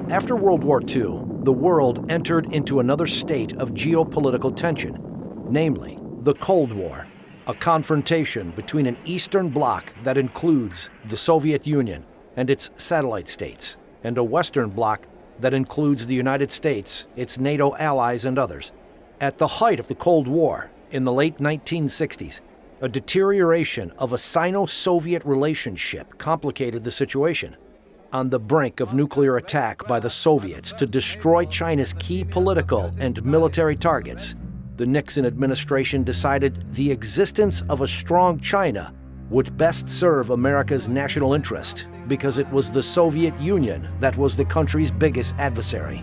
After World War II, the world entered into another state of geopolitical tension, namely the Cold War, a confrontation between an Eastern Bloc that includes the Soviet Union and its satellite states, and a Western Bloc that includes the United States, its NATO allies, and others. At the height of the Cold War, in the late 1960s, a deterioration of a Sino-Soviet relationship complicated the situation. On the brink of nuclear attack by the Soviets to destroy China's key political and military targets, the Nixon administration decided the existence of a strong China would best serve America's national interest because it was the Soviet Union that was the country's biggest adversary.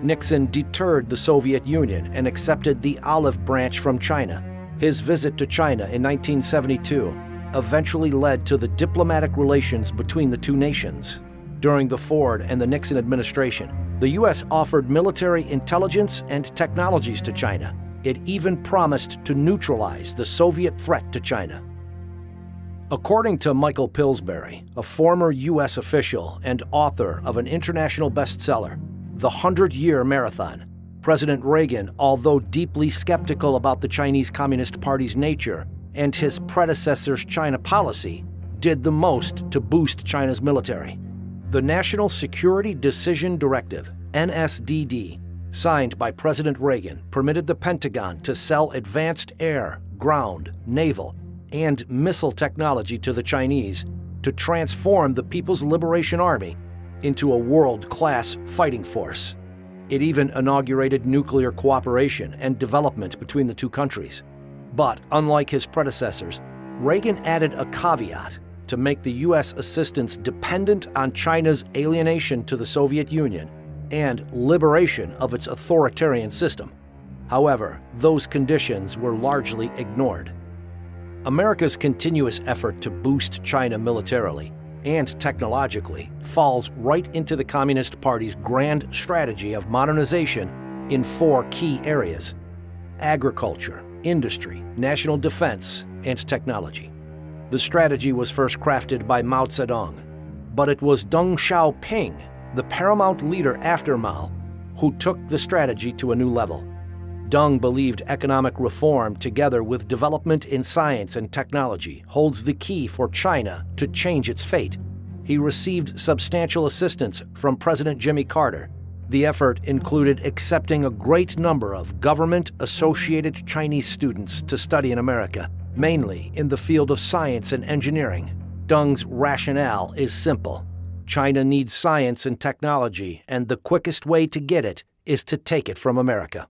Nixon deterred the Soviet Union and accepted the olive branch from China. His visit to China in 1972 eventually led to the diplomatic relations between the two nations. During the Ford and the Nixon administration, the U.S. offered military intelligence and technologies to China. It even promised to neutralize the Soviet threat to China. According to Michael Pillsbury, a former U.S. official and author of an international bestseller, The 100-Year Marathon, President Reagan, although deeply skeptical about the Chinese Communist Party's nature and his predecessor's China policy, did the most to boost China's military. The National Security Decision Directive, NSDD, signed by President Reagan, permitted the Pentagon to sell advanced air, ground, naval, and missile technology to the Chinese to transform the People's Liberation Army into a world-class fighting force. It even inaugurated nuclear cooperation and development between the two countries. But unlike his predecessors, Reagan added a caveat to make the U.S. assistance dependent on China's alienation to the Soviet Union and liberation of its authoritarian system. However, those conditions were largely ignored. America's continuous effort to boost China militarily and technologically falls right into the Communist Party's grand strategy of modernization in 4 key areas: agriculture, industry, national defense, and technology. The strategy was first crafted by Mao Zedong, but it was Deng Xiaoping, the paramount leader after Mao, who took the strategy to a new level. Deng believed economic reform together with development in science and technology holds the key for China to change its fate. He received substantial assistance from President Jimmy Carter. The effort included accepting a great number of government-associated Chinese students to study in America, mainly in the field of science and engineering. Deng's rationale is simple. China needs science and technology, and the quickest way to get it is to take it from America.